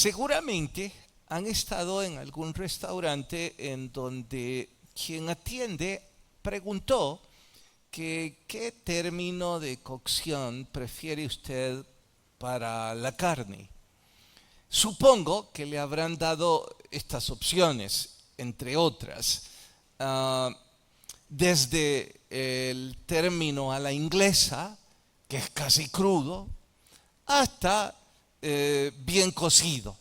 Seguramente han estado en algún restaurante en donde quien atiende preguntó que qué término de cocción prefiere usted para la carne. Supongo que le habrán dado estas opciones, entre otras, ah, desde el término a la inglesa, que es casi crudo, hasta bien cocido,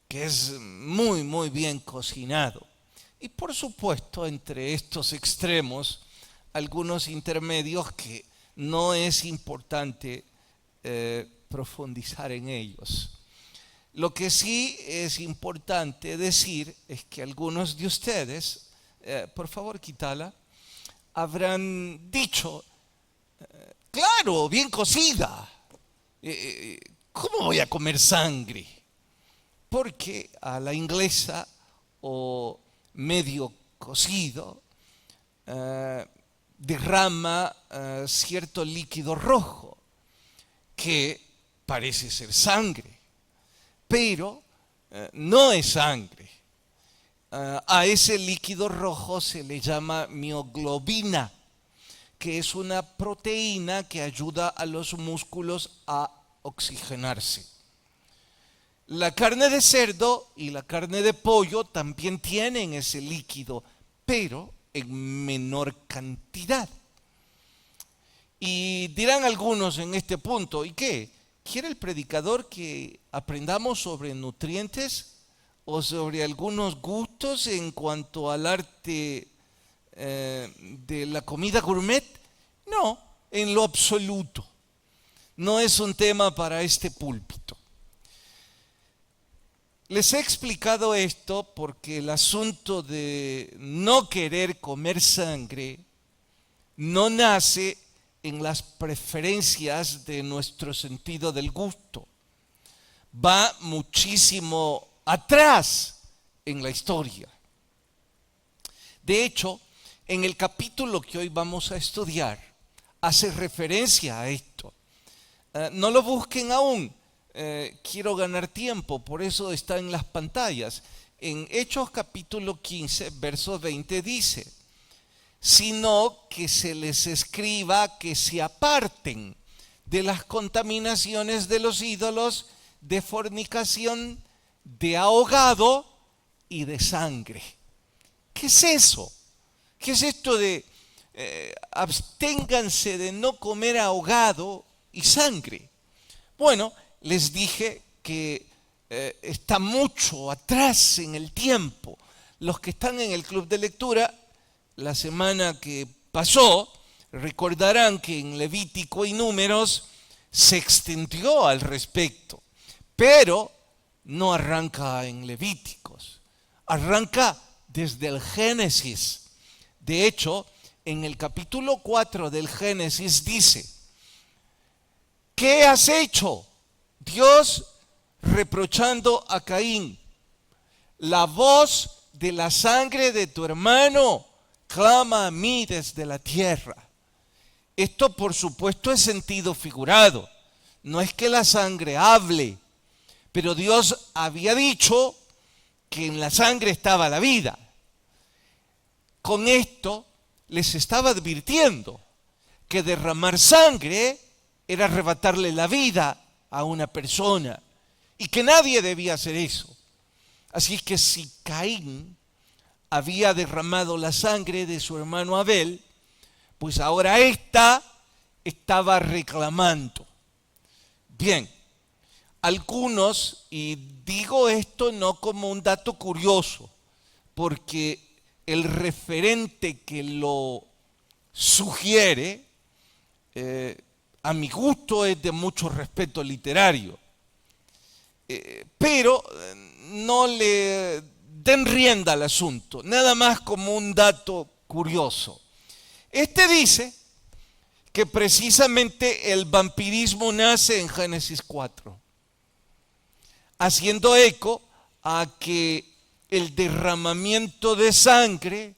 que es muy, muy bien cocinado. Y por supuesto, entre estos extremos, algunos intermedios que no es importante profundizar en ellos. Lo que sí es importante decir es que algunos de ustedes, por favor quítala, habrán dicho, claro, bien cocida. ¿Cómo voy a comer sangre? Porque a la inglesa o medio cocido derrama cierto líquido rojo que parece ser sangre, pero no es sangre. A ese líquido rojo se le llama mioglobina, que es una proteína que ayuda a los músculos a oxigenarse. La carne de cerdo y la carne de pollo también tienen ese líquido, pero en menor cantidad. Y dirán algunos en este punto, ¿y qué? ¿Quiere el predicador que aprendamos sobre nutrientes o sobre algunos gustos en cuanto al arte de la comida gourmet? No, en lo absoluto. No es un tema para este púlpito. Les he explicado esto porque el asunto de no querer comer sangre no nace en las preferencias de nuestro sentido del gusto. Va muchísimo atrás en la historia. De hecho, en el capítulo que hoy vamos a estudiar, hace referencia a esto. No lo busquen aún, quiero ganar tiempo, por eso está en las pantallas. En Hechos capítulo 15, verso 20 dice, sino que se les escriba que se aparten de las contaminaciones de los ídolos, de fornicación, de ahogado y de sangre. ¿Qué es eso? ¿Qué es esto de absténganse de no comer ahogado y sangre? Bueno, les dije que está mucho atrás en el tiempo. Los que están en el club de lectura, la semana que pasó, recordarán que en Levítico y Números se extendió al respecto, pero no arranca en Levíticos, arranca desde el Génesis. De hecho, en el capítulo 4 del Génesis dice, ¿qué has hecho? Dios reprochando a Caín, la voz de la sangre de tu hermano clama a mí desde la tierra. Esto, por supuesto, es sentido figurado. No es que la sangre hable, pero Dios había dicho que en la sangre estaba la vida. Con esto les estaba advirtiendo que derramar sangre era arrebatarle la vida a una persona y que nadie debía hacer eso. Así que si Caín había derramado la sangre de su hermano Abel, pues ahora ésta estaba reclamando. Bien, algunos, y digo esto no como un dato curioso, porque el referente que lo sugiere, a mi gusto es de mucho respeto literario, pero no le den rienda al asunto, nada más como un dato curioso. Este dice que precisamente el vampirismo nace en Génesis 4, haciendo eco a que el derramamiento de sangre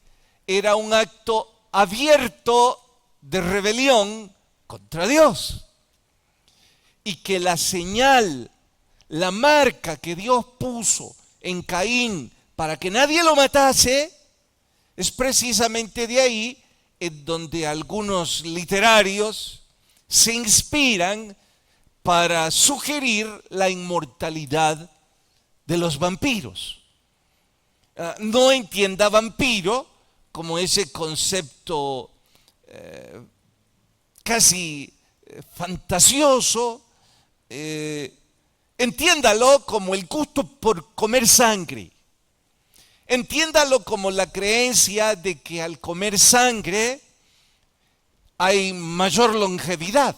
era un acto abierto de rebelión contra Dios y que la señal la marca que Dios puso en Caín para que nadie lo matase, es precisamente de ahí en donde algunos literarios se inspiran para sugerir la inmortalidad de los vampiros. No entienda vampiro como ese concepto casi fantasioso, entiéndalo como el gusto por comer sangre. Entiéndalo como la creencia de que al comer sangre hay mayor longevidad,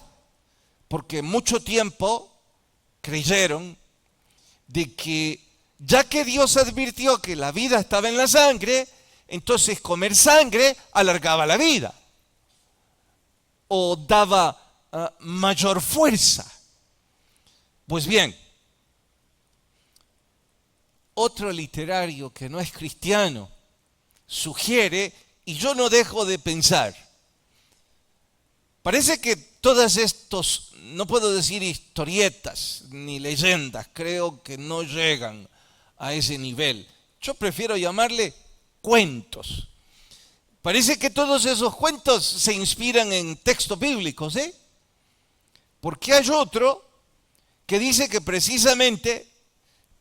porque mucho tiempo creyeron de que ya que Dios advirtió que la vida estaba en la sangre, entonces comer sangre alargaba la vida o daba mayor fuerza. Pues bien, otro literario que no es cristiano sugiere, y yo no dejo de pensar, parece que todas estos, no puedo decir historietas ni leyendas, creo que no llegan a ese nivel. Yo prefiero llamarle cuentos. Parece que todos esos cuentos se inspiran en textos bíblicos, ¿eh? Porque hay otro que dice que precisamente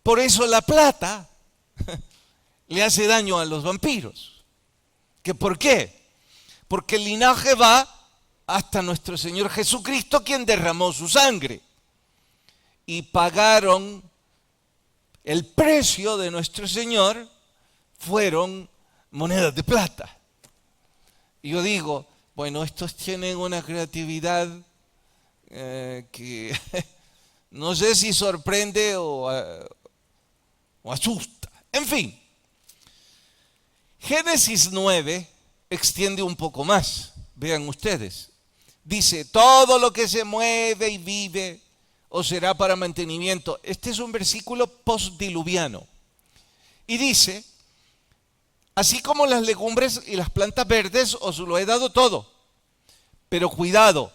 por eso la plata le hace daño a los vampiros. ¿Que por qué? Porque el linaje va hasta nuestro Señor Jesucristo, quien derramó su sangre. Y pagaron el precio de nuestro Señor, fueron monedas de plata. Y yo digo, bueno, estos tienen una creatividad que no sé si sorprende o asusta. En fin, Génesis 9 extiende un poco más. Vean ustedes. Dice, todo lo que se mueve y vive os será para mantenimiento. Este es un versículo postdiluviano. Y dice, así como las legumbres y las plantas verdes os lo he dado todo. Pero cuidado,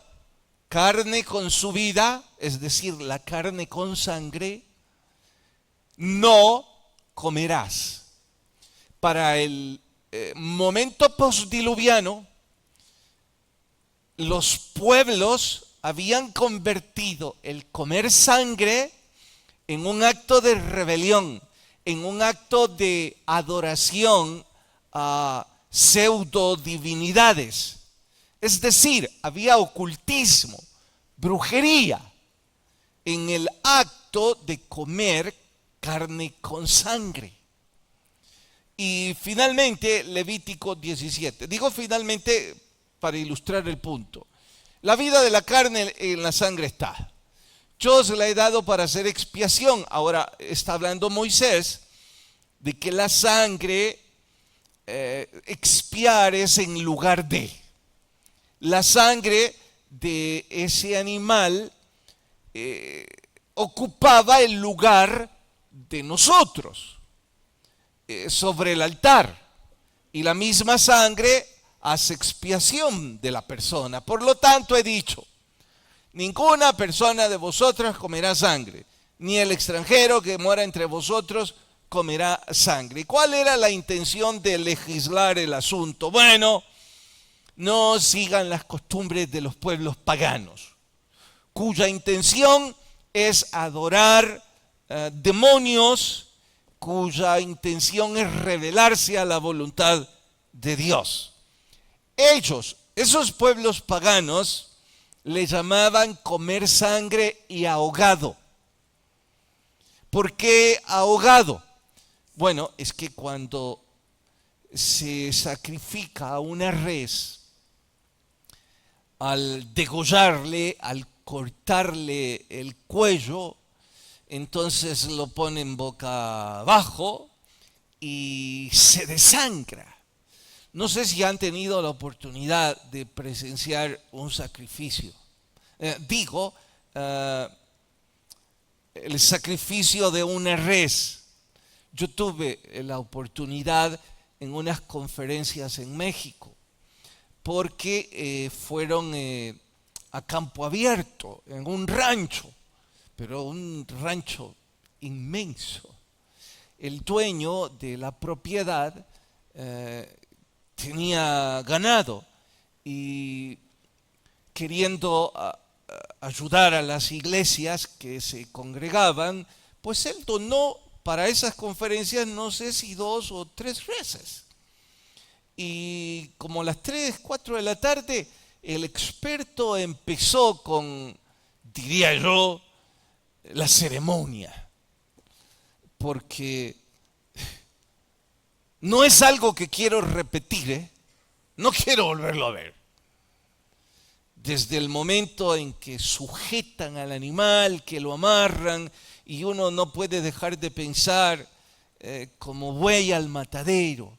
carne con su vida, es decir, la carne con sangre, no comerás. Para el momento postdiluviano, los pueblos habían convertido el comer sangre en un acto de rebelión, en un acto de adoración a pseudo divinidades. Es decir, había ocultismo, brujería en el acto de comer carne con sangre. Y finalmente, Levítico 17. Digo finalmente para ilustrar el punto. La vida de la carne en la sangre está. Yo os la he dado para hacer expiación. Ahora está hablando Moisés de que la sangre expiar es en lugar de. La sangre de ese animal ocupaba el lugar de nosotros sobre el altar. Y la misma sangre hace expiación de la persona. Por lo tanto he dicho, ninguna persona de vosotros comerá sangre, ni el extranjero que mora entre vosotros comerá sangre. ¿Y cuál era la intención de legislar el asunto? Bueno, no sigan las costumbres de los pueblos paganos, cuya intención es adorar demonios, cuya intención es rebelarse a la voluntad de Dios. Ellos, esos pueblos paganos, le llamaban comer sangre y ahogado. ¿Por qué ahogado? Bueno, es que cuando se sacrifica a una res, al degollarle, al cortarle el cuello, entonces lo ponen boca abajo y se desangra. No sé si han tenido la oportunidad de presenciar un sacrificio. El sacrificio de una res. Yo tuve la oportunidad en unas conferencias en México, porque fueron a campo abierto, en un rancho, pero un rancho inmenso. El dueño de la propiedad tenía ganado y queriendo ayudar a las iglesias que se congregaban, pues él donó para esas conferencias no sé si 2 o 3 veces. Y como a las 3, 4 de la tarde, el experto empezó con, diría yo, la ceremonia. Porque no es algo que quiero repetir, ¿eh? No quiero volverlo a ver. Desde el momento en que sujetan al animal, que lo amarran, y uno no puede dejar de pensar como buey al matadero.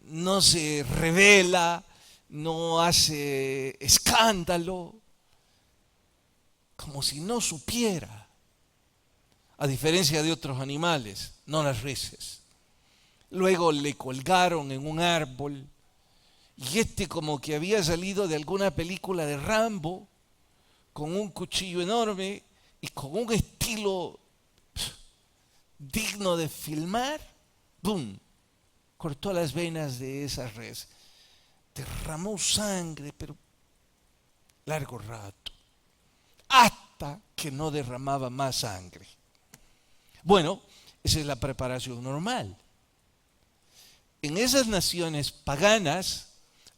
No se revela, no hace escándalo, como si no supiera. A diferencia de otros animales, no las reses. Luego le colgaron en un árbol y como que había salido de alguna película de Rambo, con un cuchillo enorme y con un estilo digno de filmar, ¡bum!, cortó las venas de esa res. Derramó sangre, pero largo rato, hasta que no derramaba más sangre. Bueno, esa es la preparación normal. En esas naciones paganas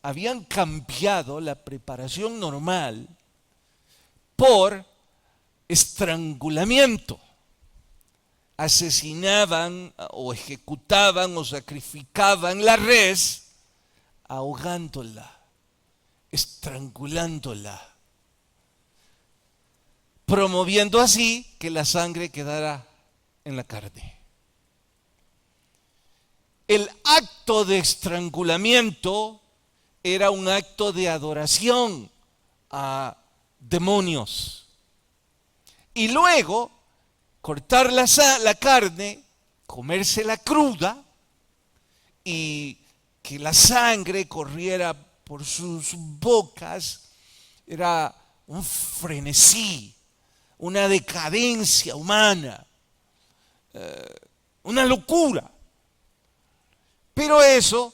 habían cambiado la preparación normal por estrangulamiento. Asesinaban o ejecutaban o sacrificaban la res ahogándola, estrangulándola, promoviendo así que la sangre quedara en la carne. El acto de estrangulamiento era un acto de adoración a demonios. Y luego, cortar la carne, comérsela cruda y que la sangre corriera por sus bocas, era un frenesí, una decadencia humana, una locura. Pero eso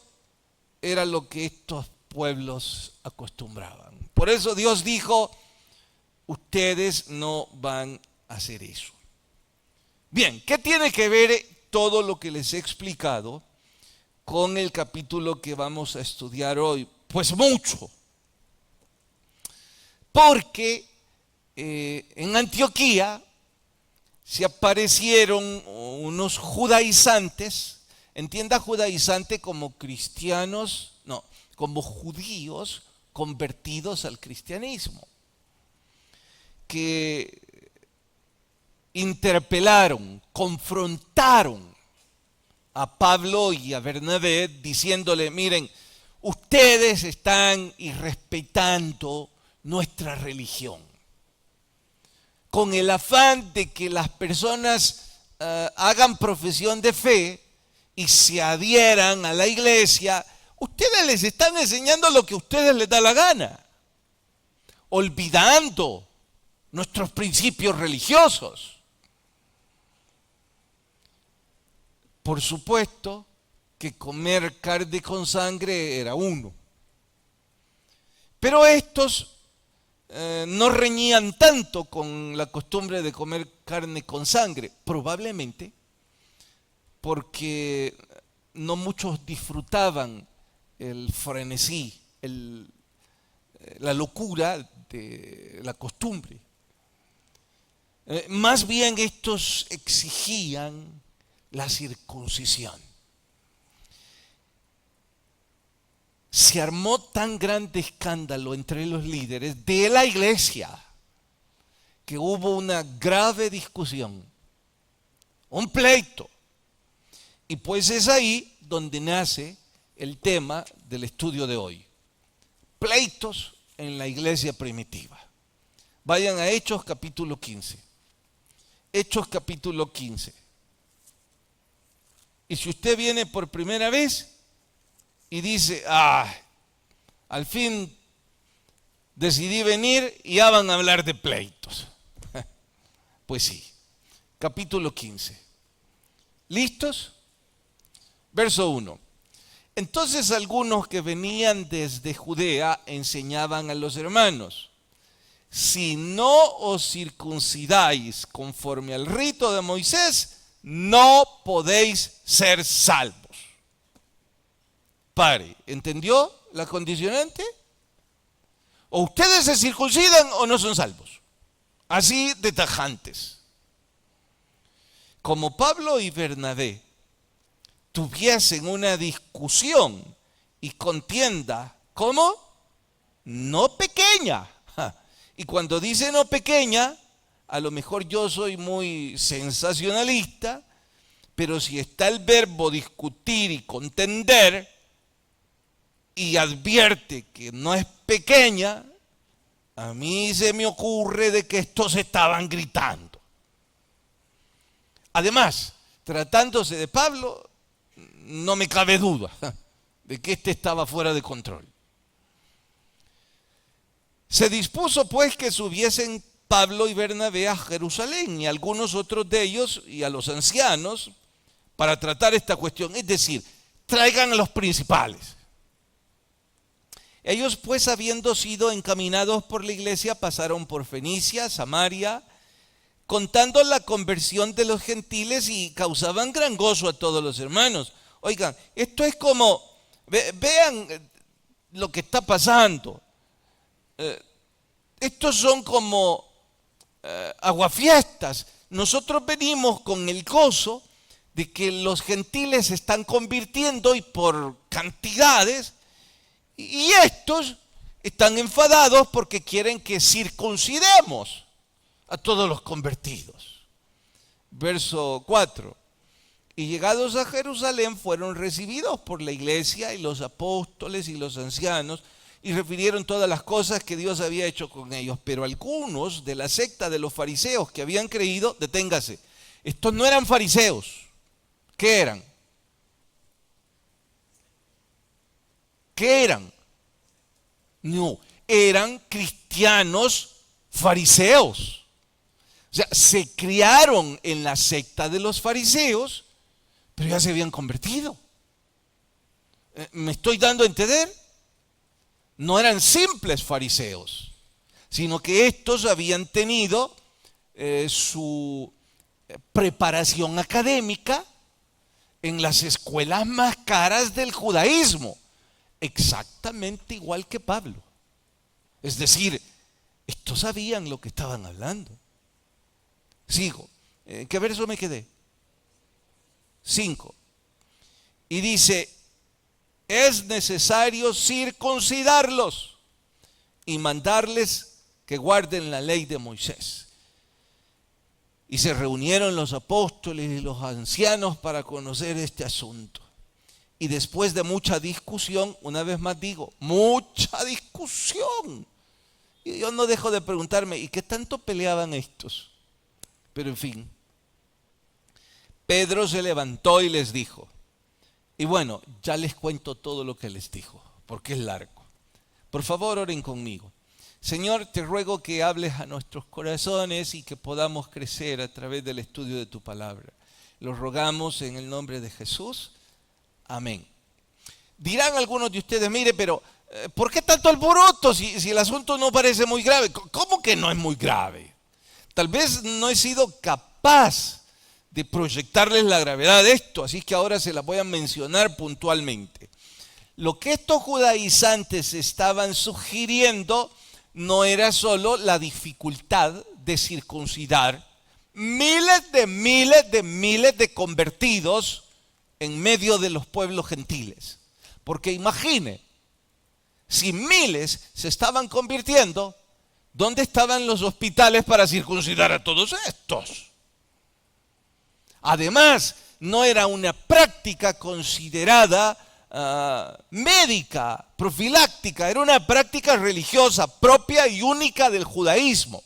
era lo que estos pueblos acostumbraban. Por eso Dios dijo, ustedes no van a hacer eso. Bien, ¿qué tiene que ver todo lo que les he explicado con el capítulo que vamos a estudiar hoy? Pues mucho. Porque en Antioquía se aparecieron unos judaizantes. Entienda judaizante como cristianos, no, como judíos convertidos al cristianismo, que interpelaron, confrontaron a Pablo y a Bernabé diciéndole, miren, ustedes están irrespetando nuestra religión, con el afán de que las personas hagan profesión de fe y se adhieran a la iglesia. Ustedes les están enseñando lo que a ustedes les da la gana, olvidando nuestros principios religiosos. Por supuesto que comer carne con sangre era uno. Pero estos no reñían tanto con la costumbre de comer carne con sangre, probablemente porque no muchos disfrutaban el frenesí, la locura de la costumbre. Más bien estos exigían la circuncisión. Se armó tan grande escándalo entre los líderes de la iglesia que hubo una grave discusión, un pleito. Y pues es ahí donde nace el tema del estudio de hoy. Pleitos en la iglesia primitiva. Vayan a Hechos capítulo 15. Hechos capítulo 15. Y si usted viene por primera vez y dice, al fin decidí venir y ya van a hablar de pleitos. Pues sí, capítulo 15. ¿Listos? Verso 1. Entonces algunos que venían desde Judea enseñaban a los hermanos: si no os circuncidáis conforme al rito de Moisés, no podéis ser salvos. Pare, ¿entendió la condicionante? O ustedes se circuncidan o no son salvos. Así de tajantes. Como Pablo y Bernabé tuviesen una discusión y contienda, ¿cómo? No pequeña. Y cuando dice no pequeña, a lo mejor yo soy muy sensacionalista, pero si está el verbo discutir y contender y advierte que no es pequeña, a mí se me ocurre de que estos estaban gritando. Además, tratándose de Pablo, no me cabe duda de que este estaba fuera de control. Se dispuso pues que subiesen Pablo y Bernabé a Jerusalén y algunos otros de ellos y a los ancianos para tratar esta cuestión. Es decir, traigan a los principales. Ellos pues, habiendo sido encaminados por la iglesia, pasaron por Fenicia, Samaria, contando la conversión de los gentiles, y causaban gran gozo a todos los hermanos. Oigan, esto es como, vean lo que está pasando. Estos son como aguafiestas. Nosotros venimos con el gozo de que los gentiles se están convirtiendo y por cantidades, y estos están enfadados porque quieren que circuncidemos a todos los convertidos. Verso 4. Y llegados a Jerusalén fueron recibidos por la iglesia y los apóstoles y los ancianos, y refirieron todas las cosas que Dios había hecho con ellos. Pero algunos de la secta de los fariseos que habían creído, deténgase, estos no eran fariseos. ¿Qué eran? ¿Qué eran? No, eran cristianos fariseos. O sea, se criaron en la secta de los fariseos, pero ya se habían convertido. ¿Me estoy dando a entender? No eran simples fariseos, sino que estos habían tenido su preparación académica en las escuelas más caras del judaísmo, exactamente igual que Pablo. Es decir, estos sabían lo que estaban hablando. Sigo. ¿Qué verso me quedé? 5. Y dice: es necesario circuncidarlos y mandarles que guarden la ley de Moisés. Y se reunieron los apóstoles y los ancianos para conocer este asunto. Y después de mucha discusión, una vez más digo, mucha discusión. Y yo no dejo de preguntarme, ¿y qué tanto peleaban estos? Pero en fin, Pedro se levantó y les dijo, y bueno, ya les cuento todo lo que les dijo, porque es largo. Por favor, oren conmigo. Señor, te ruego que hables a nuestros corazones y que podamos crecer a través del estudio de tu palabra. Lo rogamos en el nombre de Jesús. Amén. Dirán algunos de ustedes, mire, pero ¿por qué tanto alboroto si el asunto no parece muy grave? ¿Cómo que no es muy grave? Tal vez no he sido capaz de proyectarles la gravedad de esto, así que ahora se la voy a mencionar puntualmente. Lo que estos judaizantes estaban sugiriendo no era solo la dificultad de circuncidar miles de convertidos en medio de los pueblos gentiles. Porque imagine, si miles se estaban convirtiendo, ¿dónde estaban los hospitales para circuncidar a todos estos? Además, no era una práctica considerada médica, profiláctica, era una práctica religiosa propia y única del judaísmo.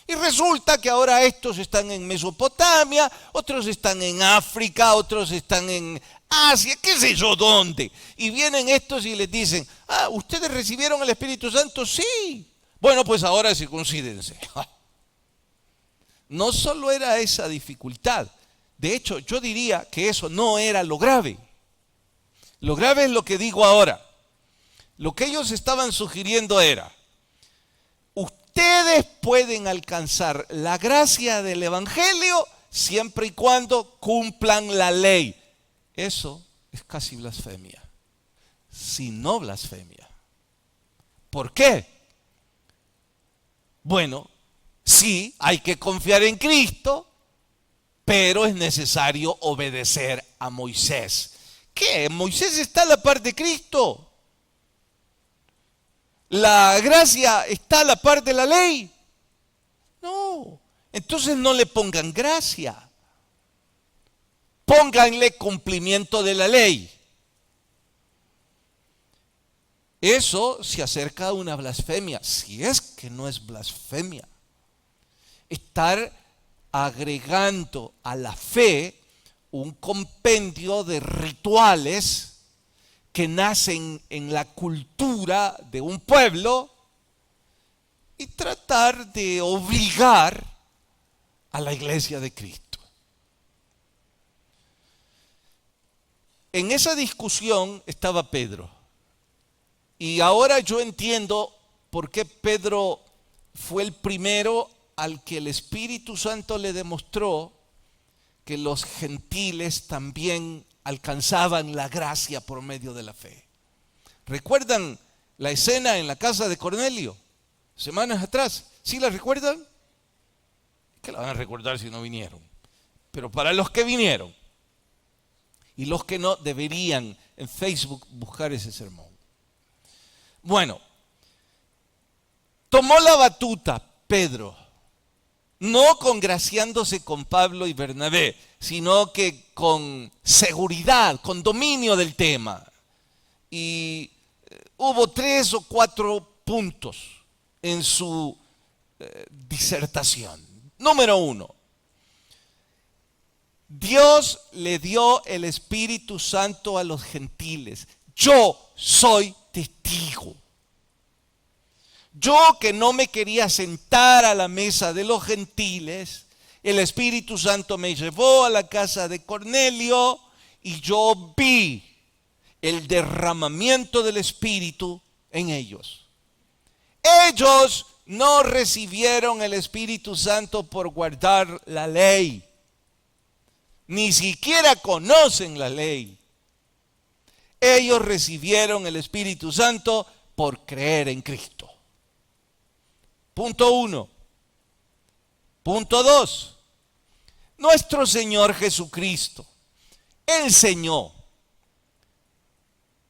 Y resulta que ahora estos están en Mesopotamia, otros están en África, otros están en Asia, qué sé yo dónde. Y vienen estos y les dicen, ¿ustedes recibieron el Espíritu Santo? Sí. Bueno, pues ahora circuncídense. No solo era esa dificultad. De hecho, yo diría que eso no era lo grave. Lo grave es lo que digo ahora. Lo que ellos estaban sugiriendo era: ustedes pueden alcanzar la gracia del Evangelio siempre y cuando cumplan la ley. Eso es casi blasfemia, si no blasfemia. ¿Por qué? Bueno, sí, hay que confiar en Cristo, pero es necesario obedecer a Moisés. ¿Qué? ¿Moisés está a la par de Cristo? ¿La gracia está a la par de la ley? No. Entonces no le pongan gracia. Pónganle cumplimiento de la ley. Eso se acerca a una blasfemia, si es que no es blasfemia. Estar agregando a la fe un compendio de rituales que nacen en la cultura de un pueblo y tratar de obligar a la iglesia de Cristo. En esa discusión estaba Pedro. Y ahora yo entiendo por qué Pedro fue el primero al que el Espíritu Santo le demostró que los gentiles también alcanzaban la gracia por medio de la fe. ¿Recuerdan la escena en la casa de Cornelio? Semanas atrás. ¿Sí la recuerdan? ¿Qué la van a recordar si no vinieron? Pero para los que vinieron y los que no, deberían en Facebook buscar ese sermón. Bueno, tomó la batuta Pedro, no congraciándose con Pablo y Bernabé, sino que con seguridad, con dominio del tema. Y hubo 3 o 4 puntos en su disertación. Número 1, Dios le dio el Espíritu Santo a los gentiles. Yo soy testigo. Yo, que no me quería sentar a la mesa de los gentiles, el Espíritu Santo me llevó a la casa de Cornelio y yo vi el derramamiento del Espíritu en ellos. Ellos no recibieron el Espíritu Santo por guardar la ley. Ni siquiera conocen la ley. Ellos recibieron el Espíritu Santo por creer en Cristo. Punto 1. Punto 2. Nuestro Señor Jesucristo enseñó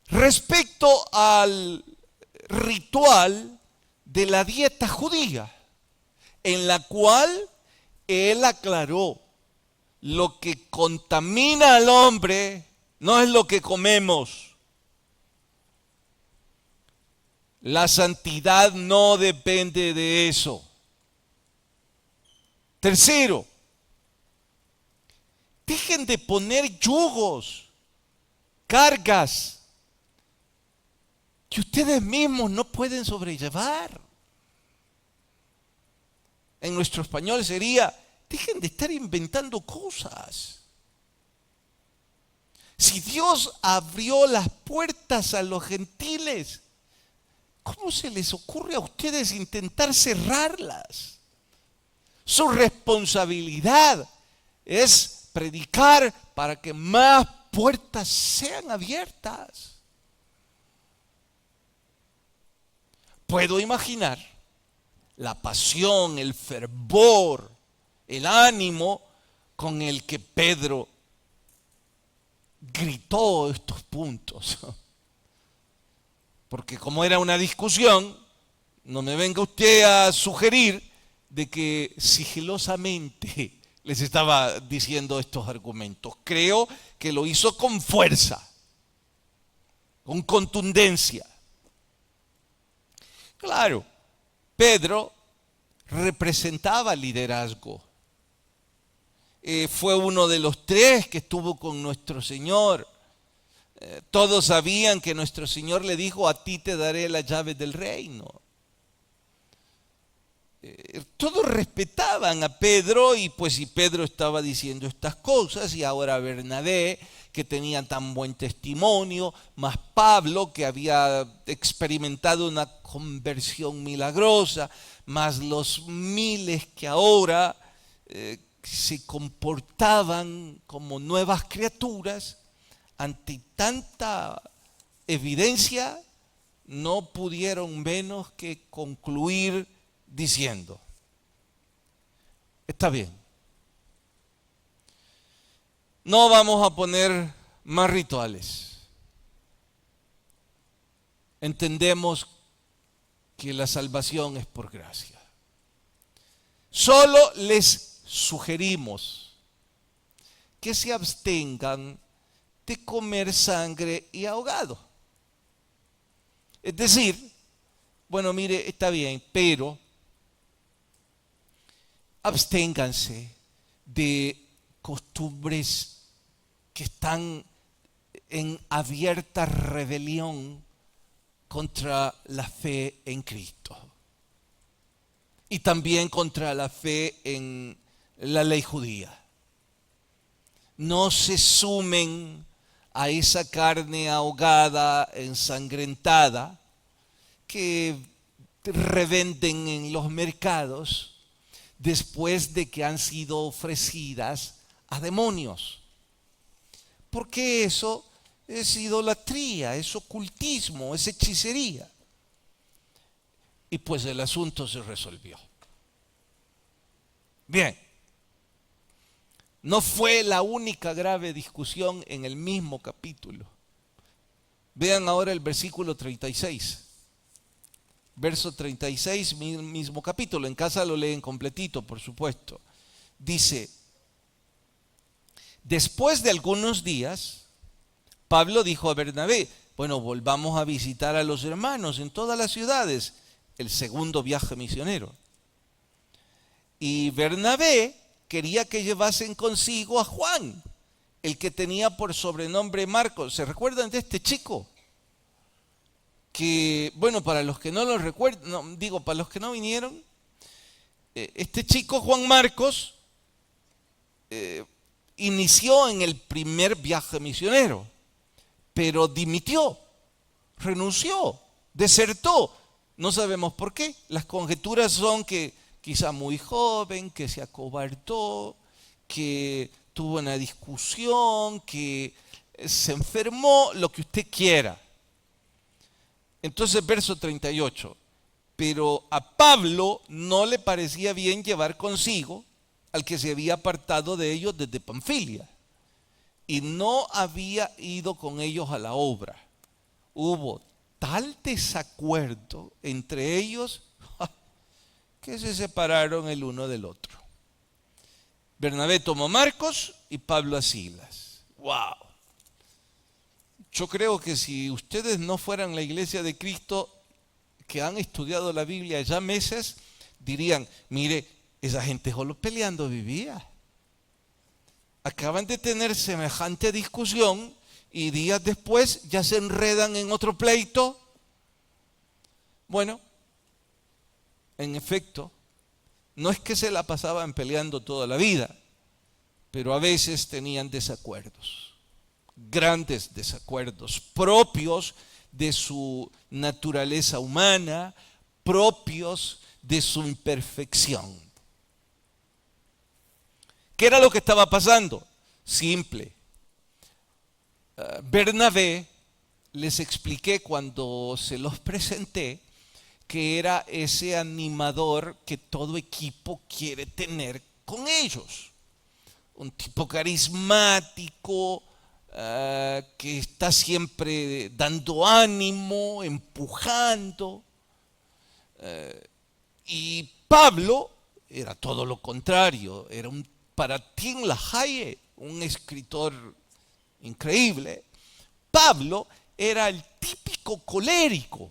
respecto al ritual de la dieta judía, en la cual Él aclaró: lo que contamina al hombre no es lo que comemos. La santidad no depende de eso. Tercero, dejen de poner yugos, cargas que ustedes mismos no pueden sobrellevar. En nuestro español sería: dejen de estar inventando cosas. Si Dios abrió las puertas a los gentiles, ¿cómo se les ocurre a ustedes intentar cerrarlas? Su responsabilidad es predicar para que más puertas sean abiertas. Puedo imaginar la pasión, el fervor, el ánimo con el que Pedro gritó estos puntos. Porque como era una discusión, no me venga usted a sugerir de que sigilosamente les estaba diciendo estos argumentos. Creo que lo hizo con fuerza, con contundencia. Claro, Pedro representaba liderazgo. Fue uno de los 3 que estuvo con nuestro Señor. Todos sabían que nuestro Señor le dijo: a ti te daré las llaves del reino. todos respetaban a Pedro y pues si Pedro estaba diciendo estas cosas y ahora Bernabé, que tenía tan buen testimonio, más Pablo, que había experimentado una conversión milagrosa, más los miles que ahora se comportaban como nuevas criaturas, ante tanta evidencia no pudieron menos que concluir diciendo: está bien, no vamos a poner más rituales. Entendemos que la salvación es por gracia. Solo les sugerimos que se abstengan de comer sangre y ahogado. Es decir, bueno, mire, está bien, pero absténganse de costumbres que están en abierta rebelión contra la fe en Cristo y también contra la fe en la ley judía. No se sumen a esa carne ahogada, ensangrentada, que revenden en los mercados después de que han sido ofrecidas a demonios. Porque eso es idolatría, es ocultismo, es hechicería. Y pues el asunto se resolvió. Bien, no fue la única grave discusión en el mismo capítulo. Vean ahora el versículo 36. Verso 36, mismo capítulo. En casa lo leen completito, por supuesto. Dice: después de algunos días, Pablo dijo a Bernabé: bueno, volvamos a visitar a los hermanos en todas las ciudades. El segundo viaje misionero. Y Bernabé quería que llevasen consigo a Juan, el que tenía por sobrenombre Marcos. ¿Se recuerdan de este chico? Que, bueno, para los que no lo recuerdan, no, digo, para los que no vinieron, este chico, Juan Marcos, inició en el primer viaje misionero, pero dimitió, renunció, desertó. No sabemos por qué. Las conjeturas son que quizá muy joven, que se acobardó, que tuvo una discusión, que se enfermó, lo que usted quiera. Entonces, verso 38. Pero a Pablo no le parecía bien llevar consigo al que se había apartado de ellos desde Panfilia y no había ido con ellos a la obra. Hubo tal desacuerdo entre ellos que se separaron el uno del otro. Bernabé tomó a Marcos y Pablo a Silas. ¡Wow! Yo creo que si ustedes no fueran la iglesia de Cristo, que han estudiado la Biblia ya meses, dirían: mire, esa gente solo peleando vivía. Acaban de tener semejante discusión y días después ya se enredan en otro pleito. Bueno, en efecto, no es que se la pasaban peleando toda la vida, pero a veces tenían desacuerdos, grandes desacuerdos, propios de su naturaleza humana, propios de su imperfección. ¿Qué era lo que estaba pasando? Simple. Bernabé, les expliqué cuando se los presenté, que era ese animador que todo equipo quiere tener con ellos. Un tipo carismático, que está siempre dando ánimo, empujando. Y Pablo era todo lo contrario, era un Paratín Lahaye, un escritor increíble. Pablo era el típico colérico.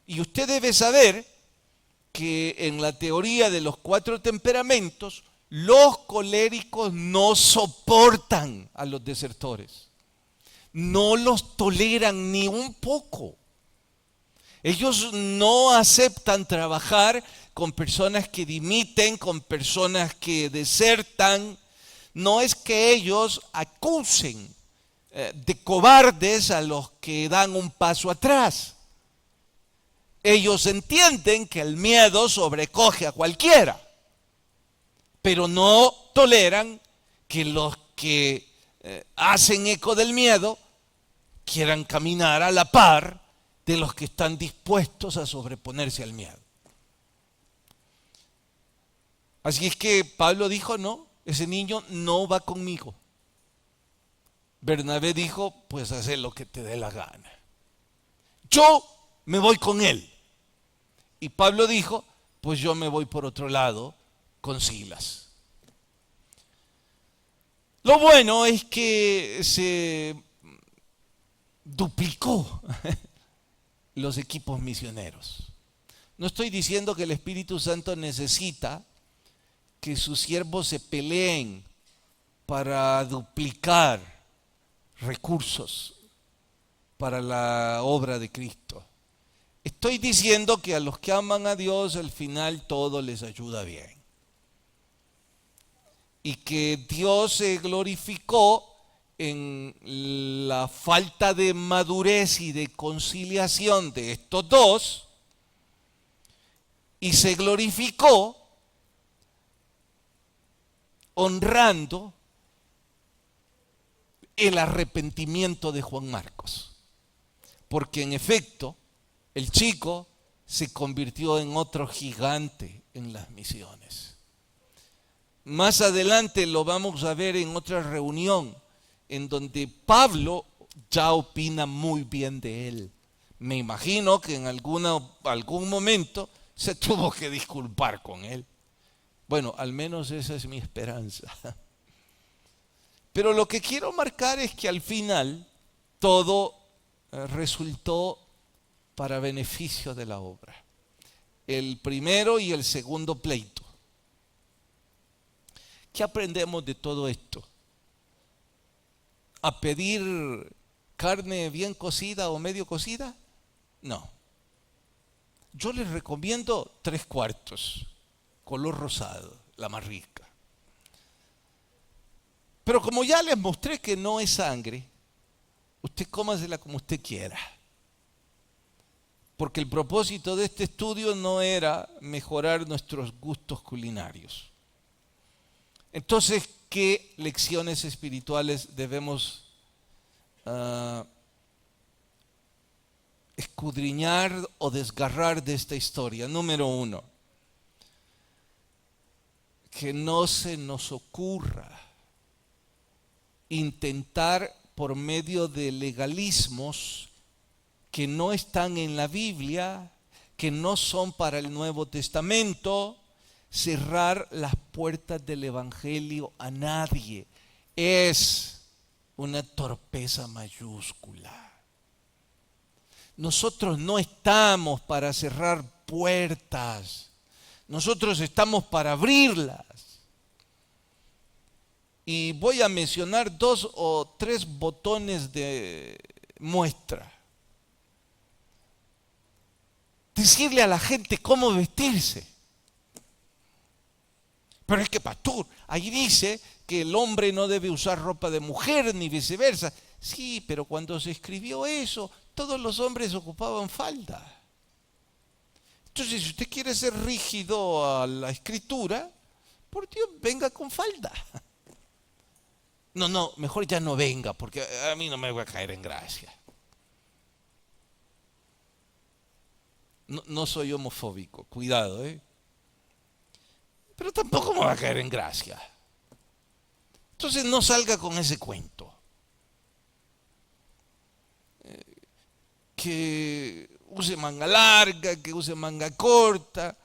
Y usted debe saber que en la teoría de los 4 temperamentos, los coléricos no soportan a los desertores. No los toleran ni un poco. Ellos no aceptan trabajar con personas que dimiten, con personas que desertan. No es que ellos acusen de cobardes a los que dan un paso atrás. Ellos entienden que el miedo sobrecoge a cualquiera, pero no toleran que los que hacen eco del miedo quieran caminar a la par de los que están dispuestos a sobreponerse al miedo. Así es que Pablo dijo, no, ese niño no va conmigo. Bernabé dijo, pues haz lo que te dé la gana. Yo me voy con él. Y Pablo dijo, pues yo me voy por otro lado con Silas. Lo bueno es que se duplicó los equipos misioneros. No estoy diciendo que el Espíritu Santo necesita que sus siervos se peleen para duplicar recursos para la obra de Cristo. Estoy diciendo que a los que aman a Dios al final todo les ayuda bien. Y que Dios se glorificó en la falta de madurez y de conciliación de estos dos, y se glorificó honrando el arrepentimiento de Juan Marcos. Porque en efecto, el chico se convirtió en otro gigante en las misiones. Más adelante lo vamos a ver en otra reunión, en donde Pablo ya opina muy bien de él. Me imagino que en algún momento se tuvo que disculpar con él. Bueno, al menos esa es mi esperanza. Pero lo que quiero marcar es que al final todo resultó para beneficio de la obra. El primero y el segundo pleito. ¿Qué aprendemos de todo esto? ¿A pedir carne bien cocida o medio cocida? No. Yo les recomiendo 3/4, color rosado, la más rica. Pero como ya les mostré que no es sangre, usted cómasela como usted quiera. Porque el propósito de este estudio no era mejorar nuestros gustos culinarios. Entonces, ¿qué lecciones espirituales debemos escudriñar o desgarrar de esta historia? Número 1, que no se nos ocurra intentar por medio de legalismos que no están en la Biblia, que no son para el Nuevo Testamento, cerrar las puertas del Evangelio a nadie. Es una torpeza mayúscula. Nosotros no estamos para cerrar puertas, nosotros estamos para abrirlas. Y voy a mencionar 2 o 3 botones de muestra. Decirle a la gente cómo vestirse. Pero es que, pastor, ahí dice que el hombre no debe usar ropa de mujer ni viceversa. Sí, pero cuando se escribió eso, todos los hombres ocupaban falda. Entonces, si usted quiere ser rígido a la escritura, por Dios, venga con falda. No, mejor ya no venga, porque a mí no me va a caer en gracia. No soy homofóbico, cuidado, pero tampoco me va a caer en gracia. Entonces no salga con ese cuento. Que use manga larga, que use manga corta,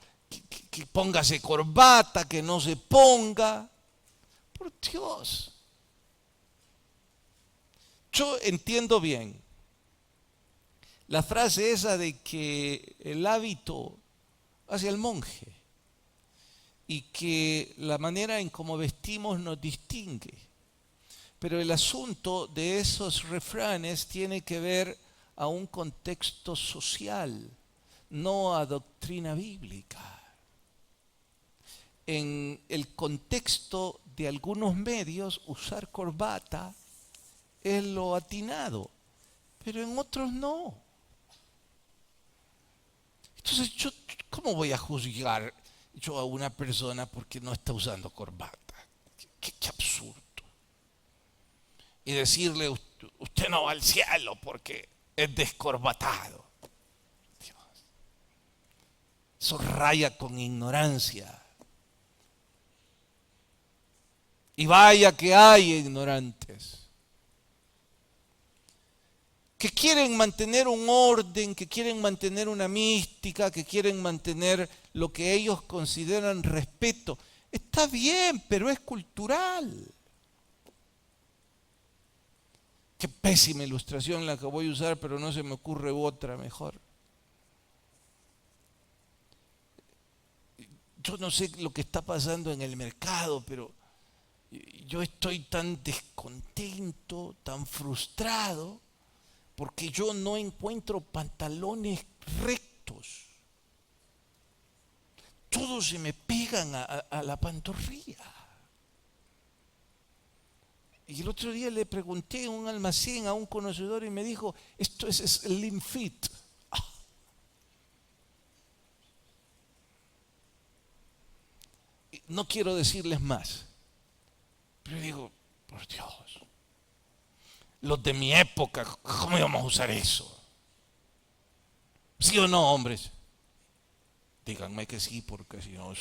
que póngase corbata, que no se ponga. Por Dios. Yo entiendo bien la frase esa de que el hábito hace al monje y que la manera en cómo vestimos nos distingue. Pero el asunto de esos refranes tiene que ver a un contexto social, no a doctrina bíblica. en el contexto de algunos medios usar corbata es lo atinado, pero en otros no. Entonces, ¿cómo voy a juzgar yo a una persona porque no está usando corbata? Qué absurdo. Y decirle, usted no va al cielo porque es descorbatado. Dios. Eso raya con ignorancia. Y vaya que hay ignorantes que quieren mantener un orden, que quieren mantener una mística, que quieren mantener lo que ellos consideran respeto. Está bien, pero es cultural. Qué pésima ilustración la que voy a usar, pero no se me ocurre otra mejor. Yo no sé lo que está pasando en el mercado, pero yo estoy tan descontento, tan frustrado, porque yo no encuentro pantalones rectos. Todos se me pegan a la pantorrilla. Y el otro día le pregunté en un almacén a un conocedor y me dijo, esto es slim fit. No quiero decirles más, pero digo, por Dios, los de mi época, ¿cómo íbamos a usar eso? ¿Sí o no, hombres? Díganme que sí, porque si no...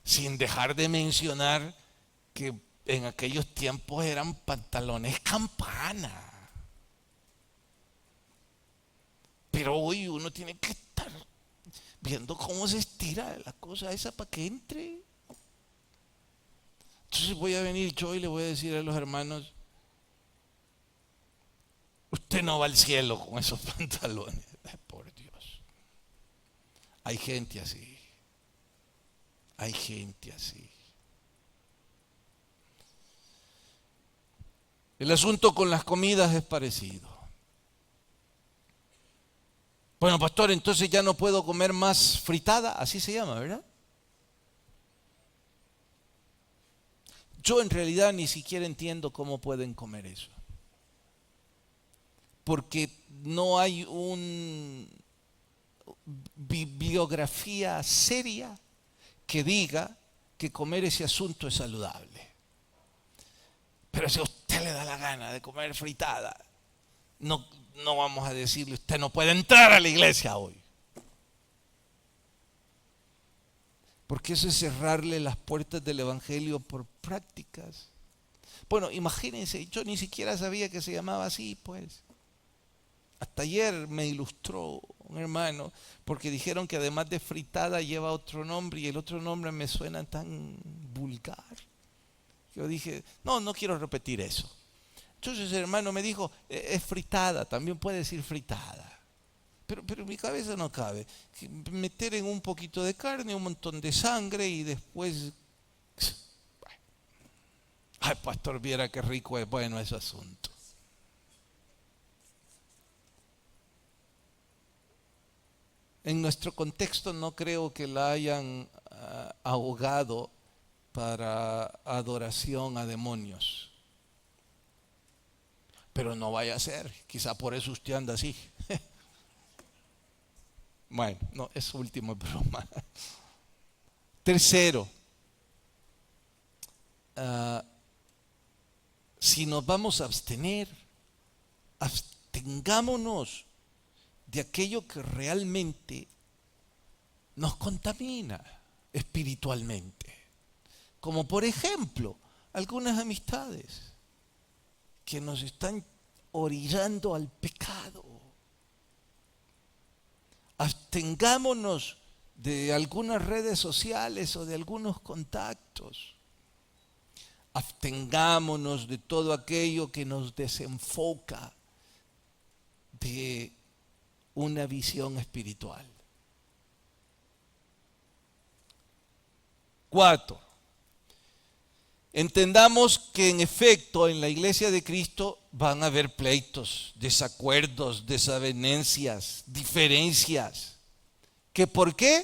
Sin dejar de mencionar que en aquellos tiempos eran pantalones campana. Pero hoy uno tiene que estar viendo cómo se estira la cosa esa para que entre. Entonces voy a venir yo y le voy a decir a los hermanos, usted no va al cielo con esos pantalones. Por Dios. Hay gente así. Hay gente así. El asunto con las comidas es parecido. Bueno, pastor, entonces ya no puedo comer más fritada, así se llama, ¿verdad? Yo en realidad ni siquiera entiendo cómo pueden comer eso. Porque no hay una bibliografía seria que diga que comer ese asunto es saludable. Pero si a usted le da la gana de comer fritada, no vamos a decirle, usted no puede entrar a la iglesia hoy. Porque eso es cerrarle las puertas del evangelio por prácticas. Bueno, imagínense, yo ni siquiera sabía que se llamaba así, pues. Hasta ayer me ilustró un hermano, porque dijeron que además de fritada lleva otro nombre y el otro nombre me suena tan vulgar. Yo dije, no quiero repetir eso. Entonces el hermano me dijo, es fritada, también puede decir fritada. Pero en mi cabeza no cabe. Meter en un poquito de carne, un montón de sangre y después... Ay, pastor, viera qué rico es bueno ese asunto. En nuestro contexto no creo que la hayan ahogado para adoración a demonios. Pero no vaya a ser, quizá por eso usted anda así. Bueno, no, es último broma. Tercero, si nos vamos a abstener, abstengámonos de aquello que realmente nos contamina espiritualmente. Como por ejemplo, algunas amistades que nos están orillando al pecado. Abstengámonos de algunas redes sociales o de algunos contactos. Abstengámonos de todo aquello que nos desenfoca de una visión espiritual. 4. Entendamos que en efecto en la iglesia de Cristo van a haber pleitos, desacuerdos, desavenencias, diferencias. ¿Que por qué?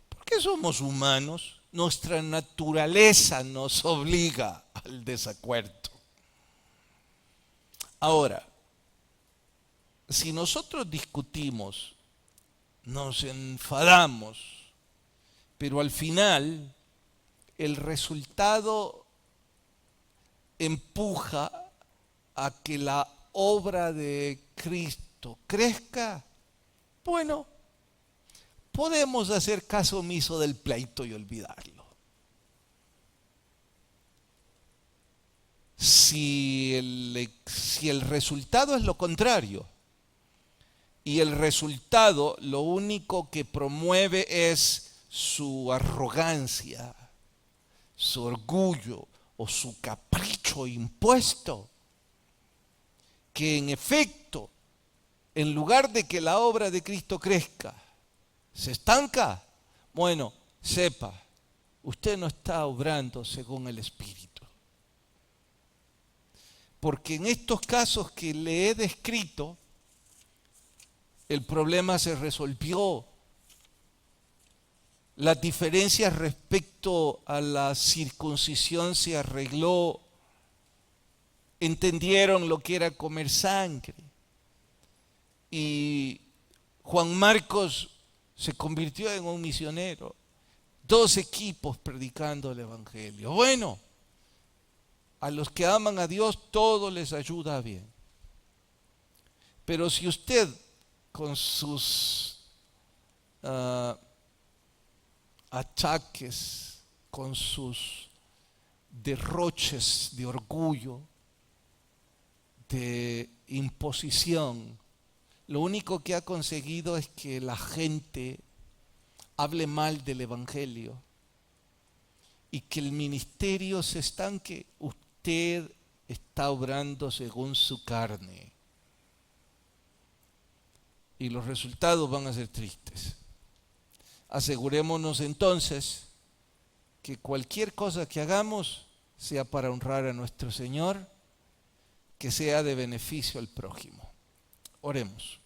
Porque somos humanos. Nuestra naturaleza nos obliga al desacuerdo. Ahora, si nosotros discutimos, nos enfadamos, pero al final el resultado empuja a que la obra de Cristo crezca, bueno, podemos hacer caso omiso del pleito y olvidarlo. Si el resultado es lo contrario, y el resultado lo único que promueve es su arrogancia, su orgullo o su capricho impuesto, que en efecto, en lugar de que la obra de Cristo crezca, se estanca, bueno, sepa, usted no está obrando según el Espíritu. Porque en estos casos que le he descrito, el problema se resolvió. Las diferencias respecto a la circuncisión se arregló. Entendieron lo que era comer sangre. Y Juan Marcos se convirtió en un misionero. 2 equipos predicando el Evangelio. Bueno, a los que aman a Dios todo les ayuda bien. Pero si usted con sus achaques, con sus derroches de orgullo, de imposición, lo único que ha conseguido es que la gente hable mal del Evangelio y que el ministerio se estanque. Usted está obrando según su carne y los resultados van a ser tristes. Asegurémonos entonces que cualquier cosa que hagamos sea para honrar a nuestro Señor, que sea de beneficio al prójimo. Oremos.